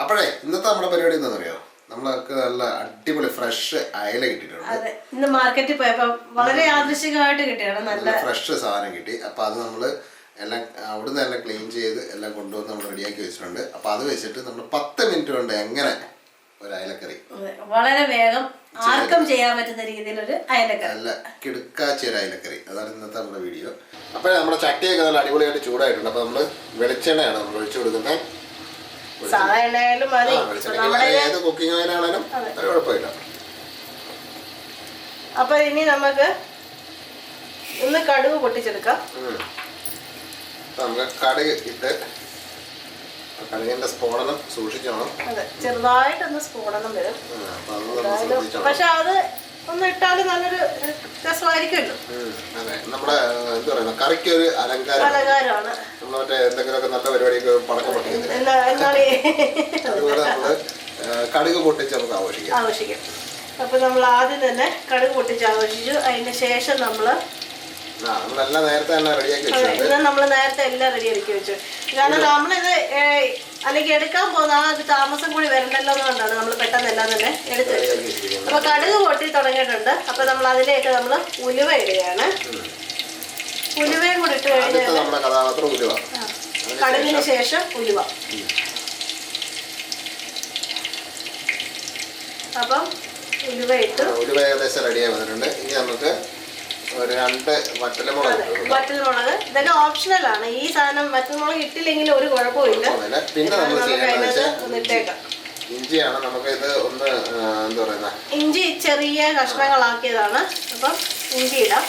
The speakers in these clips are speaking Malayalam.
അപ്പോഴേ ഇന്നത്തെ നമ്മുടെ പരിപാടി എന്താണെന്നറിയോ? നമ്മൾക്ക് നല്ല അടിപൊളി ഫ്രഷ് അയല കിട്ടിയിട്ടുണ്ട്. അതെ, ഇന്ന് മാർക്കറ്റിൽ പോയപ്പോൾ വളരെ യാദൃശ്ചികമായിട്ട് കിട്ടിയാണ്. നല്ല ഫ്രഷ് സാധനം കിട്ടി. അപ്പോൾ അത് നമ്മൾ എല്ലാം അവിടുന്ന് എല്ലാം ക്ലീൻ ചെയ്ത് എല്ലാം കൊണ്ടുവന്ന് നമ്മൾ റെഡിയാക്കി വെച്ചിട്ടുണ്ട്. അപ്പോൾ അത് വെച്ചിട്ട് നമ്മൾ 10 മിനിറ്റ് കൊണ്ട് എങ്ങനെ ഒരു അയലക്കറി വളരെ വേഗം ആർക്കും ചെയ്യാൻ പറ്റുന്ന രീതിയിൽ ഒരു അയലക്കറി, നല്ല കിടുക്കാച്ചി ഒരു അയലക്കറി, അതാണ് ഇന്നത്തെ നമ്മുടെ വീഡിയോ. അപ്പോൾ നമ്മുടെ ചട്ടിയൊക്കെ നല്ല അടിപൊളിയായിട്ട് ചൂടായിട്ടുണ്ട്. അപ്പോൾ നമ്മൾ വെളിച്ചെണ്ണയാണ് നമ്മൾ ഒഴിച്ചു കൊടുക്കുന്നത്. സാധാരണ മതി, ഏത് കുക്കിംഗ് ഓയിലാണേലും ഒരു കുഴപ്പമില്ല. അപ്പൊ ഇനി നമുക്ക് ഒന്ന് കടുക് പൊട്ടിച്ചെടുക്കാം. നമുക്ക് കടുക് ഇട്ട് കടുകിന്റെ സ്ഫോടനം സൂക്ഷിക്കണം. അതെ, ചെറുതായിട്ടൊന്ന് സ്ഫോടനം വരും. പക്ഷെ അത് ഒന്ന് ഇട്ടാലും നല്ലൊരു രസമായിരിക്കുമല്ലോ. അതെ, നമ്മുടെ എന്താ പറയുക, കറിക്ക് ഒരു അലങ്കാരമാണ്. നമ്മൾ മറ്റേ എന്തെങ്കിലുമൊക്കെ നല്ല പരിപാടിയൊക്കെ പടക്കം പൊട്ടിക്കുന്നത് അതുപോലെ നമ്മള് കടുക് പൊട്ടിച്ച് നമുക്ക് ആഘോഷിക്കാം. അപ്പൊ നമ്മൾ ആദ്യം തന്നെ കടുക് പൊട്ടിച്ച് ആഘോഷിച്ചു. അതിന് ശേഷം നമ്മളെല്ലാം നേരത്തെ തന്നെ റെഡിയാക്കി വെച്ചു. നമ്മൾ നേരത്തെ എല്ലാം റെഡിയാക്കി വെച്ചു. കാരണം നമ്മളിത് അല്ലെങ്കിൽ എടുക്കാൻ പോകുന്ന ആ ഒരു താമസം കൂടി വരണ്ടല്ലോ എന്നുകൊണ്ടാണ് നമ്മൾ പെട്ടെന്ന് എല്ലാം തന്നെ എടുത്ത് വെച്ചത്. അപ്പൊ കടുക് പൊട്ടി തുടങ്ങിയിട്ടുണ്ട്. അപ്പൊ നമ്മൾ അതിലേക്ക് നമ്മൾ ഉലുവ ഇടുകയാണ്. ഉലുവയും കൂടി ഇട്ട് കഴിഞ്ഞാൽ കടുകിന് ശേഷം ഉലുവ. അപ്പം ഉലുവ ഇട്ട് ഉലുവ ഏകദേശം റെഡിയായി വന്നിട്ടുണ്ട്. ഇനി നമുക്ക് ഒരു 2 വറ്റൽമുളക്. ഇതൊക്കെ ഓപ്ഷണലാണ്. ഈ സാധനം വറ്റൽമുളക് ഇട്ടില്ലെങ്കിലും ഒരു കുഴപ്പമില്ല. പിന്നെ നമ്മൾ ഇട്ടേക്കാം ഇഞ്ചിയാണ്. നമുക്ക് ഇത് ഒന്ന് എന്താ പറയുക, ഇഞ്ചി ചെറിയ കഷ്ണങ്ങളാക്കിയതാണ്. അപ്പം ഇഞ്ചി ഇടാം.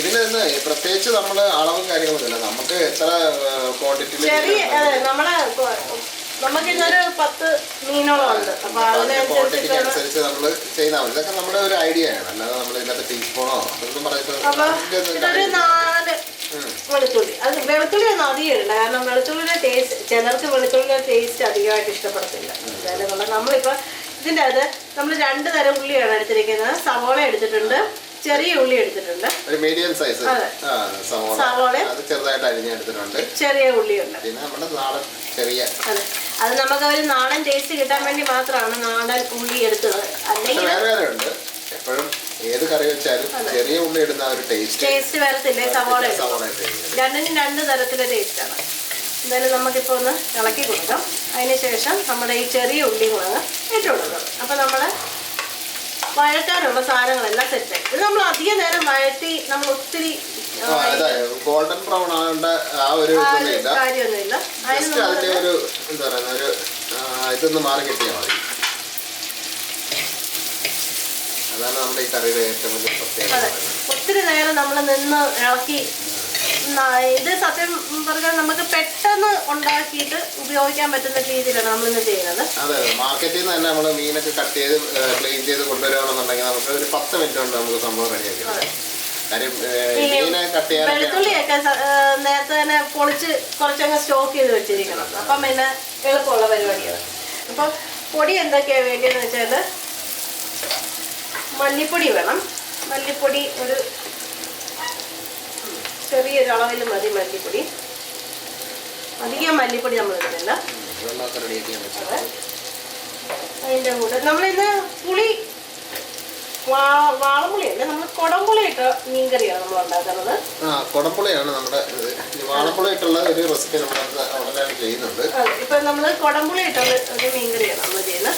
ഇതിന് പ്രത്യേകിച്ച് നമ്മള് അളവും കാര്യങ്ങളൊന്നുമില്ല. നമുക്ക് എത്ര ക്വാണ്ടിറ്റി നമുക്കിന്നൊരു 10 മീനോളം ഉണ്ട്. അപ്പൊ ക്വാണ്ടിറ്റിക്ക് അനുസരിച്ച് നമ്മള് ചെയ്താൽ മതി. ഇതൊക്കെ നമ്മുടെ ഒരു ഐഡിയ ആണ്, അല്ലാതെ നമ്മൾ ഇതിനകത്ത് ടീസ്പൂണോ അതൊന്നും പറയുന്നത്. ഇതൊരു 4 വെളുത്തുള്ളി. അത് വെളുത്തുള്ളി ഒന്നും അധികം ഇടണ്ട. കാരണം വെളുത്തുള്ളിയുടെ ടേസ്റ്റ് ചിലർക്ക് വെളുത്തുള്ളിയുടെ ടേസ്റ്റ് അധികമായിട്ട് ഇഷ്ടപ്പെടത്തില്ല. എന്തായാലും നമ്മളിപ്പോ ഇതിൻ്റെ അത് നമ്മൾ 2 തരം ഉള്ളിയാണ് എടുത്തിരിക്കുന്നത്. സവോള എടുത്തിട്ടുണ്ട്, ചെറിയ ഉള്ളി എടുത്തിട്ടുണ്ട്, ഒരു മീഡിയം സൈസ് സവോള അത് ചെറുതായിട്ട് അരിഞ്ഞെടുത്തിട്ടുണ്ട്, ചെറിയ ഉള്ളിയുണ്ട്. പിന്നെ നമ്മുടെ നാടൻ ചെറിയ അത് നമുക്ക് ഒരു നാടൻ ടേസ്റ്റ് കിട്ടാൻ വേണ്ടി മാത്രമാണ് നാടൻ ഉള്ളി എടുത്തത്. അല്ലെങ്കിൽ വേറെ ഉണ്ട്. എപ്പോഴും ഏത് കറി വെച്ചാലും ചെറിയ ഉള്ളി ഇടുന്ന ഒരു ടേസ്റ്റ് വരത്തില്ലേ? സവോള രണ്ടിനും 2 തരത്തിലെ ടേസ്റ്റാണ്. എന്തായാലും നമുക്കിപ്പോൾ ഒന്ന് ഇളക്കി കൊടുക്കാം. അതിന് ശേഷം നമ്മുടെ ഈ ചെറിയ ഉള്ളി കൂടെ ഇട്ട് കൊടുക്കാം. അപ്പം നമ്മുടെ വഴറ്റാനുള്ള സാധനങ്ങളെല്ലാം സെറ്റായി. ഇത് നമ്മൾ അധിക നേരം വഴറ്റി നമ്മൾ ഒത്തിരി ഗോൾഡൻ ബ്രൗൺ ആവേണ്ട ആ ഒരു കാര്യമൊന്നുമില്ല. ഇതൊന്ന് മാറി കിട്ടിയാൽ മതി. അതാണ് നമ്മുടെ ഈ കറിയുടെ ഏറ്റവും വലിയ പ്രത്യേകത. ഒത്തിരി നേരം നമ്മൾ നിന്ന് ഇളക്കി. ഇത് സത്യം പറഞ്ഞാൽ നമുക്ക് പെട്ടെന്ന് ഉണ്ടാക്കിയിട്ട് ഉപയോഗിക്കാൻ പറ്റുന്ന രീതിയിലാണ് നമ്മളിന്ന് ചെയ്യുന്നത്. അതെ, മാർക്കറ്റിൽ നിന്ന് തന്നെ നമ്മൾ മീനൊക്കെ കട്ട് ചെയ്ത് ക്ലീൻ ചെയ്ത് കൊണ്ടുവരികയാണെന്നുണ്ടെങ്കിൽ നമുക്ക് ഒരു 10 മിനിറ്റ് കൊണ്ട് നമുക്ക് സംഭവം റെഡിയാക്കി. വെളുത്തുള്ളിയൊക്കെ നേരത്തെ തന്നെ പൊളിച്ച് കുറച്ചങ്ങ് സ്റ്റോക്ക് ചെയ്ത് വെച്ചിരിക്കണം. അപ്പം പിന്നെ എളുപ്പമുള്ള പരിപാടിയാണ്. അപ്പം പൊടി എന്തൊക്കെയാണ് വേണ്ടിയെന്ന് വെച്ചാൽ മല്ലിപ്പൊടി വേണം. മല്ലിപ്പൊടി ഒരു ചെറിയൊരു അളവിൽ മതി. മല്ലിപ്പൊടി അധികം മല്ലിപ്പൊടി നമ്മൾ ഇടുന്നില്ല. അതിൻ്റെ കൂടെ നമ്മളിന്ന് പുളി വാളംപുളിയല്ല, നമ്മൾ കുടംപുളി ഇട്ട മീൻകറിയാണ് നമ്മൾ ഉണ്ടാക്കുന്നത്. കുടംപുളിയാണ് നമ്മുടെ വാളംപുളി ഇട്ടുള്ള ഒരു റെസിപ്പി നമ്മൾ ചെയ്യുന്നുണ്ട്. ഇപ്പൊ നമ്മള് കുടംപുളി ഇട്ടുള്ള ഒരു മീൻകറിയാണ് നമ്മൾ ചെയ്യുന്നത്.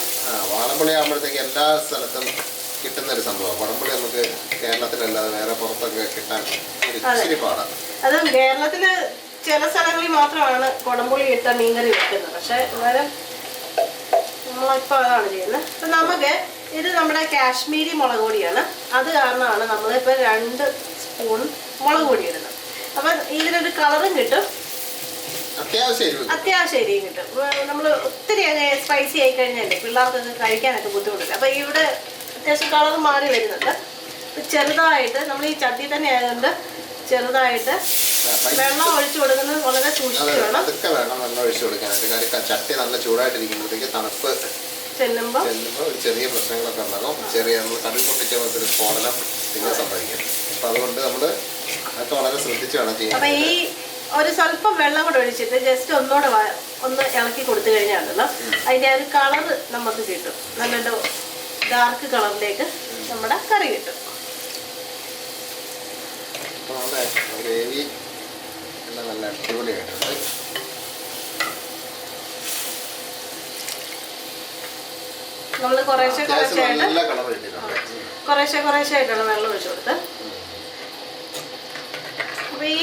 വാളംപുളി ആകുമ്പോഴത്തേക്ക് എല്ലാ സ്ഥലത്തും കിട്ടുന്ന ഒരു സംഭവം. കുടംപുളി നമുക്ക് കേരളത്തിലല്ലാതെ വേറെ പുറത്തൊക്കെ കിട്ടാൻ ഇച്ചിരി പാടാണ്. അതും കേരളത്തില് ചില സ്ഥലങ്ങളിൽ മാത്രമാണ് കുടംപുളി ഇട്ട മീൻകറി വെക്കുന്നത്. പക്ഷെ എന്നാലും നമ്മളിപ്പോ അതാണ് ചെയ്യുന്നത്. അപ്പൊ നമുക്ക് ഇത് നമ്മുടെ കാശ്മീരി മുളക് പൊടിയാണ്. അത് കാരണമാണ് നമ്മളിപ്പോൾ 2 സ്പൂൺ മുളക് പൊടി ഇടുന്നത്. അപ്പം ഇതിനൊരു കളറും കിട്ടും, അത്യാവശ്യം എരിയും കിട്ടും. നമ്മൾ ഒത്തിരി സ്പൈസി ആയി കഴിഞ്ഞാലേ പിള്ളേർക്കൊക്കെ കഴിക്കാനൊക്കെ ബുദ്ധിമുട്ടില്ല. അപ്പം ഇവിടെ അത്യാവശ്യം കളർ മാറി വരുന്നുണ്ട്. ചെറുതായിട്ട് നമ്മൾ ഈ ചട്ടി തന്നെ ആയതുകൊണ്ട് ചെറുതായിട്ട് വെള്ളം ഒഴിച്ചു കൊടുക്കുന്നത് വളരെ സൂക്ഷിച്ചു വേണം. വെള്ളം ഒഴിച്ചു കൊടുക്കാനായിട്ട്. ചട്ടി നല്ല ചൂടായിട്ടിരിക്കുമ്പോഴത്തേക്ക് തണുപ്പ് ചെല്ലുമ്പോൾ ഒരു ചെറിയ പ്രശ്നങ്ങളൊക്കെ ഉണ്ടാകും. ചെറിയ നമ്മൾ കടുക് പൊട്ടിച്ച ഒരു സ്ഫോടനം പിന്നെ സംഭവിക്കും. അപ്പം അതുകൊണ്ട് നമ്മൾ അതൊക്കെ വളരെ ശ്രദ്ധിച്ച് വേണം ചെയ്യാൻ. അപ്പം ഈ ഒരു സ്വല്പം വെള്ളം കൂടെ ഒഴിച്ചിട്ട് ജസ്റ്റ് ഒന്നുകൂടെ ഒന്ന് ഇളക്കി കൊടുത്തു കഴിഞ്ഞാണല്ലോ അതിൻ്റെ ഒരു കളർ നമുക്ക് കിട്ടും. നല്ലൊരു ഡാർക്ക് കളറിലേക്ക് നമ്മുടെ കറി കിട്ടും. ഗ്രേവി എല്ലാം നല്ല അടിപൊളിയായിട്ടുണ്ട്. നമ്മൾ കുറേശ്ശെ കുറേശ്ശെയായിട്ടാണ് വെള്ളം ഒഴിച്ചു കൊടുത്ത്. അപ്പൊ ഈ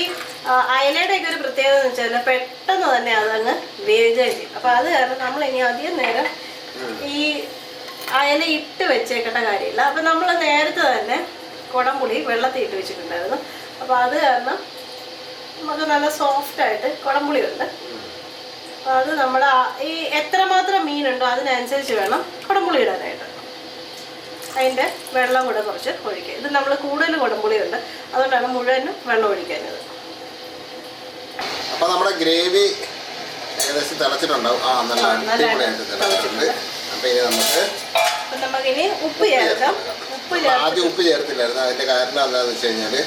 അയലയുടെ ഒക്കെ ഒരു പ്രത്യേകത എന്ന് വെച്ചാൽ പെട്ടെന്ന് തന്നെ അതങ്ങ് വേഗം ചെയ്യും. അപ്പൊ അത് കാരണം നമ്മൾ ഇനി അധികം നേരം ഈ അയല ഇട്ട് വെച്ചേക്കേണ്ട കാര്യമില്ല. അപ്പൊ നമ്മൾ നേരത്തെ തന്നെ കുടംപുളി വെള്ളത്തിൽ ഇട്ട് വെച്ചിട്ടുണ്ടായിരുന്നു. അപ്പൊ അത് കാരണം നമുക്ക് നല്ല സോഫ്റ്റ് ആയിട്ട് കുടംപുളി ഉണ്ട്. അപ്പൊ അത് നമ്മുടെ ഈ എത്രമാത്രം മീനുണ്ടോ അതിനനുസരിച്ച് വേണം കുടംപുളി ഇടാനായിട്ട്. അതിൻ്റെ വെള്ളം കൂടെ കുറച്ച് ഒഴിക്കുക. ഇത് നമ്മൾ കൂടുതൽ കുടംപുളി ഉണ്ട്, അതുകൊണ്ടാണ് മുഴുവനും വെള്ളം ഒഴിക്കുന്നത്. അപ്പൊ നമ്മുടെ ഗ്രേവി ഏകദേശം തിളച്ചിട്ടുണ്ടാവും. നല്ല അടിപൊളിയായിട്ട് തിളച്ചിട്ടുണ്ട്. അപ്പൊ ഇനി നമുക്കിനി ഉപ്പ് ചേർക്കാം. ആദ്യം ഉപ്പ് ചേർത്തില്ലായിരുന്നു. അതിന്റെ കാരണം എന്താണെന്ന് വെച്ച് കഴിഞ്ഞാല്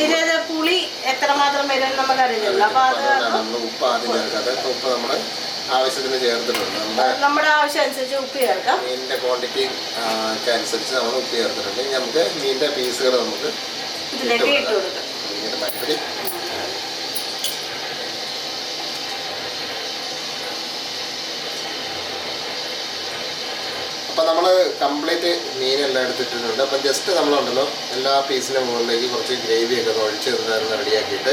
ഇതിന്റെ പുളി എത്രമാത്രം വരും നമുക്ക് അറിയില്ല. അപ്പൊ നമ്മൾ ഉപ്പ് ആദ്യം ചേർക്കാതെ ഉപ്പ് നമ്മള് ആവശ്യത്തിന് ചേർത്തിട്ടുണ്ട്. നമ്മുടെ ആവശ്യം അനുസരിച്ച് ഉപ്പ് ചേർക്കാം. മീനിന്റെ ക്വാണ്ടിറ്റി ഒക്കെ അനുസരിച്ച് നമ്മൾ ഉപ്പ് ചേർത്തിട്ടുണ്ട്. ഇനി നമുക്ക് മീനിന്റെ പീസുകൾ നമുക്ക് ഇതിലേക്ക് ഇട്ട് കൊടുക്കാം. അപ്പം നമ്മൾ കംപ്ലീറ്റ് മീനെല്ലാം എടുത്തിട്ടുണ്ട്. അപ്പം ജസ്റ്റ് നമ്മളുണ്ടല്ലോ എല്ലാ പീസിൻ്റെ മുകളിലേക്ക് കുറച്ച് ഗ്രേവിയൊക്കെ ഒന്ന് ഒഴിച്ച് ഒന്ന് റെഡിയാക്കിയിട്ട്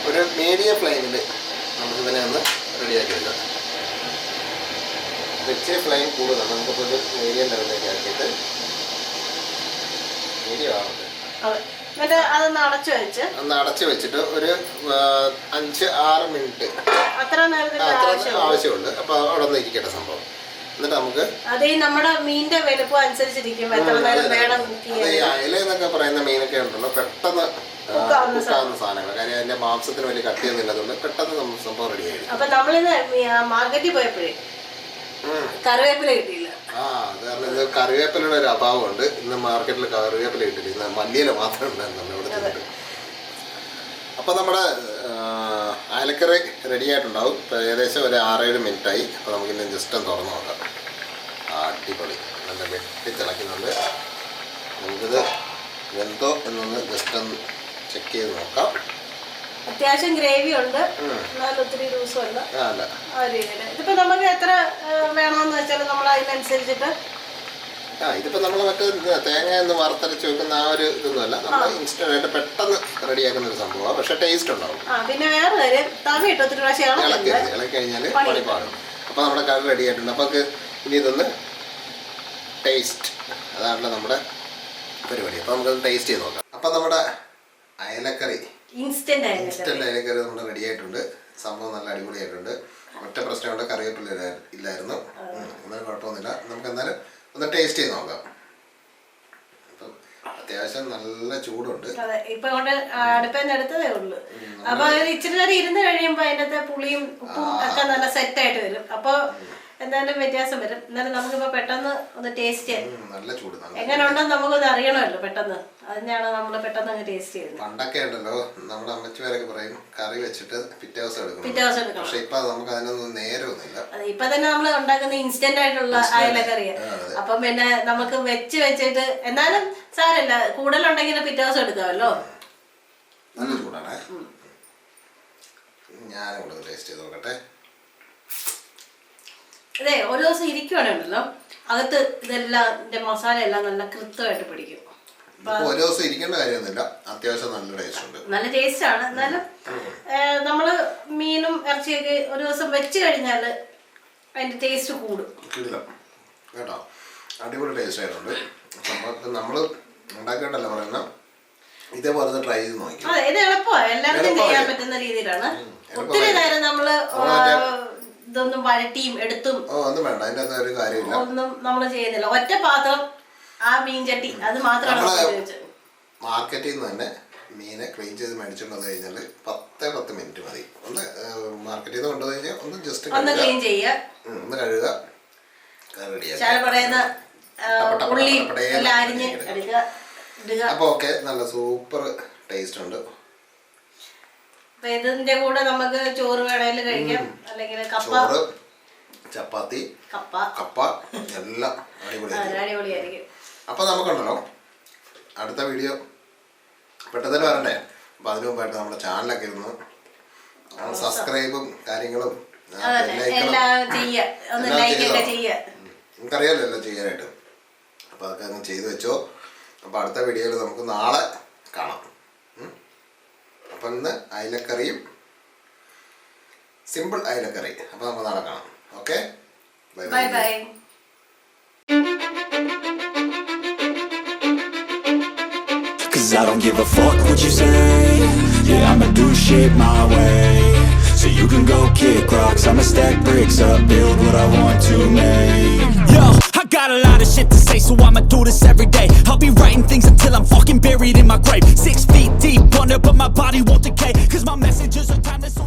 ഒരു മീഡിയം ഫ്ലെയിമിൽ നമുക്കിതിനെ ഒന്ന് റെഡിയാക്കി എടുക്കാം. വെച്ച് ഫ്ലെയിം കൂടുതലാണ്. നമുക്കിപ്പോൾ ഒരു മീഡിയം ലെവലിലേക്ക് ആക്കിയിട്ട് മീഡിയം ആവുന്നത് ഒന്ന് അടച്ച് വെച്ചിട്ട് ഒരു 5-6 മിനിറ്റ് ആവശ്യമുണ്ട്. അപ്പോൾ അവിടെ ഒന്ന് ഇരിക്കട്ടെ സംഭവം. എന്നിട്ട് നമുക്ക് നമ്മുടെ മീനിന്റെ വലുപ്പം അനുസരിച്ചിരിക്കും എത്ര നേരം വേണം. അയല എന്നൊക്കെ പറയുന്ന മീനൊക്കെ ഉണ്ടല്ലോ പെട്ടെന്ന് കുക്കാവുന്ന സാധനങ്ങൾ. കാര്യം അതിന്റെ മാംസത്തിന് വലിയ കട്ടിയൊന്നും ഇല്ലാത്തതുകൊണ്ട് പെട്ടെന്ന് നമുക്ക് സംഭവം റെഡി ആയിരിക്കും. അപ്പൊ നമ്മളിന്ന് മാർക്കറ്റിൽ പോയപ്പോഴേ കറിവേപ്പില കിട്ടിയില്ല. അത് കാരണം ഇത് കറിവേപ്പിലയുടെ ഒരു അഭാവമുണ്ട്. ഇന്ന് മാർക്കറ്റിൽ കറിവേപ്പില കിട്ടില്ല. ഇന്ന് മല്ലിയില മാത്രമേ ഉണ്ടായിരുന്നുള്ളൂ ഇവിടെ. അപ്പോൾ നമ്മുടെ അയലക്കറി റെഡി ആയിട്ടുണ്ടാവും. ഇപ്പോൾ ഏകദേശം ഒരു 6-7 മിനിറ്റായി. അപ്പോൾ നമുക്കിന്ന് ജസ്റ്റ് ഒന്ന് തുറന്ന് നോക്കാം. അടിപൊളി നല്ല വെട്ടി തിളയ്ക്കുന്നുണ്ട്. നമുക്കിത് വെന്തോ എന്നൊന്ന് ജസ്റ്റ് ഒന്ന് ചെക്ക് ചെയ്ത് നോക്കാം. അത്യാവശ്യം ഗ്രേവി ഉണ്ട്, എന്നാലും ഒത്തിരി ദിവസമല്ല. ഇതിപ്പോൾ നമുക്ക് എത്ര വേണമെന്ന് വെച്ചാൽ നമ്മൾ അതിനനുസരിച്ചിട്ട് ഇതിപ്പോ നമ്മൾ മറ്റേ തേങ്ങ ഒന്ന് വറുത്തരച്ച് വെക്കുന്ന ആ ഒരു ഇതൊന്നുമല്ല. നമ്മൾ ഇൻസ്റ്റന്റ് ആയിട്ട് പെട്ടെന്ന് റെഡിയാക്കുന്ന ഒരു സംഭവമാണ്. പക്ഷെ ടേസ്റ്റ് ഉണ്ടാവും. പിന്നെ വേറെ കാര്യം ഇളക്കി കഴിഞ്ഞാൽ പണിപ്പാടും. അപ്പൊ നമ്മുടെ കറി റെഡി ആയിട്ടുണ്ട്. അപ്പൊ ഇനി ഇതൊന്ന് ടേസ്റ്റ്, അതാണല്ലോ നമ്മുടെ പരിപാടി. അപ്പൊ നമുക്കത് ടേസ്റ്റ് ചെയ്ത് നോക്കാം. അപ്പൊ നമ്മുടെ അയലക്കറി ഇൻസ്റ്റന്റ് അയലക്കറി നമ്മുടെ റെഡി ആയിട്ടുണ്ട്. സംഭവം നല്ല അടിപൊളിയായിട്ടുണ്ട്. ഒറ്റ പ്രശ്നമുണ്ട്, കറിവേപ്പില ഇല്ലായിരുന്നു. എന്നാലും കുഴപ്പമൊന്നുമില്ല. നമുക്ക് എന്നാലും ഒന്ന് ടേസ്റ്റ് ചെയ്ത് നോക്കാം. അത്യാവശ്യം നല്ല ചൂടുണ്ട്. ഇപ്പൊ കൊണ്ട് അടുപ്പേന്ന് എടുത്തതേ ഉള്ളു. അപ്പൊ ഇച്ചിരി നേരം ഇരുന്ന് കഴിയുമ്പോ അതിന്റെ പുളിയും ഉപ്പും ഒക്കെ നല്ല സെറ്റ് ആയിട്ട് വരും. അപ്പൊ എന്തായാലും വ്യത്യാസം വരും. എന്നാലും നമുക്കിപ്പോ പെട്ടെന്ന് ഒന്ന് ടേസ്റ്റ് ചെയ്യാം. നല്ല ചൂട് എങ്ങനെ ഉണ്ടെന്ന് നമുക്കൊന്ന് അറിയണമല്ലോ പെട്ടെന്ന്. അതിനാണ് നമ്മൾ പെട്ടെന്ന് അങ്ങ് ടേസ്റ്റ് ചെയ്യുന്നത്. പണ്ടൊക്കെ ഉണ്ടല്ലോ നമ്മുടെ അമ്മച്ചിമാരൊക്കെ പറയും കറി വെച്ചിട്ട് പിറ്റേ ദിവസം എടുക്കണം. പക്ഷെ ഇപ്പൊ നമുക്ക് അതിനൊന്നും നേരമൊന്നുമില്ല. ഇപ്പൊ തന്നെ നമ്മൾ ഉണ്ടാക്കുന്ന ഇൻസ്റ്റന്റ് ആയിട്ടുള്ള അയലക്കറിയാ. അപ്പം പിന്നെ നമുക്ക് വെച്ചിട്ട് എന്നാലും സാരമില്ല, കൂടുതലുണ്ടെങ്കിൽ പിറ്റേ ദിവസം എടുക്കാമല്ലോ. നല്ല ചൂടാണ്. ഞാനും ടേസ്റ്റ് ചെയ്ത് നോക്കട്ടെ. അതെ, ഒരു ദിവസം ഇരിക്കുവാണല്ലോ അകത്ത് ഇതെല്ലാം മസാല എല്ലാം നല്ല കൃത്യമായിട്ട് പിടിക്കും. ഒരു ദിവസം ഇരിക്കേണ്ട കാര്യമൊന്നുമില്ല. അത്യാവശ്യം നല്ല ടേസ്റ്റ് ഉണ്ട്. നല്ല ടേസ്റ്റ് ആണ്. എന്നാലും നമ്മള് മീനും ഇറച്ചിയൊക്കെ ഒരു ദിവസം വെച്ച് കഴിഞ്ഞാൽ അതിന്റെ ടേസ്റ്റ് കൂടും കേട്ടോ. അടിപൊളി ടേസ്റ്റ് ആയിട്ടുണ്ട്. നമ്മള് ഉണ്ടാക്കേണ്ടല്ലോ പറയുന്ന ഇതേപോലെ ട്രൈ ചെയ്ത് നോക്കി. അതെ, ഇത് എളുപ്പമാണ്. എല്ലാവർക്കും ചെയ്യാൻ പറ്റുന്ന രീതിയിലാണ്. ഒത്തിരി നേരം നമ്മള് ഇതൊന്നും വഴറ്റിയും എടുത്തും ഒന്നും വേണ്ട. അതിന്റെ ഒരു കാര്യമില്ല, ഒന്നും നമ്മൾ ചെയ്യുന്നില്ല. ഒറ്റ പാത്രം, ആ മീൻചട്ടി, അത് മാത്രമാണ്. മാർക്കറ്റിൽ നിന്ന് തന്നെ മീനെ ക്ലീൻ ചെയ്ത് മേടിച്ചോണ്ട് വന്നു കഴിഞ്ഞാൽ 10 മിനിറ്റ് മതി. ഒന്ന് മാർക്കറ്റിൽ നിന്ന് കൊണ്ടുവന്നു കഴിഞ്ഞാൽ ഒന്ന് ജസ്റ്റ് ഒന്ന് ക്ലീൻ ചെയ്യുക, ഒന്ന് കഴുകുക, അപ്പൊ ഓക്കെ. നല്ല സൂപ്പർ ടേസ്റ്റ് ഉണ്ട്. അപ്പൊ ഇതിന്റെ കൂടെ നമുക്ക് ചോറ് വേണേലും കഴിക്കാം, അല്ലെങ്കിൽ കപ്പ, ചപ്പാത്തി, കപ്പ എല്ലാം അടിപൊളിയായിരിക്കും. അപ്പൊ നമുക്കുണ്ടല്ലോ അടുത്ത വീഡിയോ പെട്ടെന്ന് വരണ്ടേ. അപ്പൊ അതിനു മുമ്പായിട്ട് നമ്മുടെ ചാനലൊക്കെ ഇരുന്ന് സബ്സ്ക്രൈബും കാര്യങ്ങളും നിങ്ങൾക്കറിയാലോ എല്ലാം ചെയ്യാനായിട്ട്. അപ്പൊ അതൊക്കെ അങ്ങ് ചെയ്തു വെച്ചോ. അപ്പൊ അടുത്ത വീഡിയോയിൽ നമുക്ക് നാളെ കാണാം. അപ്പൊ ഇന്ന് അയിലക്കറിയും സിമ്പിൾ അയിലക്കറി. അപ്പൊ നമുക്ക് നാളെ കാണാം. Okay, bye bye. Cause I don't give a fuck what you say. Yeah, I'ma do shit my way. So you can go kick rocks, I'ma stack bricks up, build what I want to make. Yo, I got a lot of shit to say, so I'ma do this every day. I'll be writing things until I'm fucking buried in my grave. 6 feet deep under, but my body won't decay. Cause my messages are timeless, so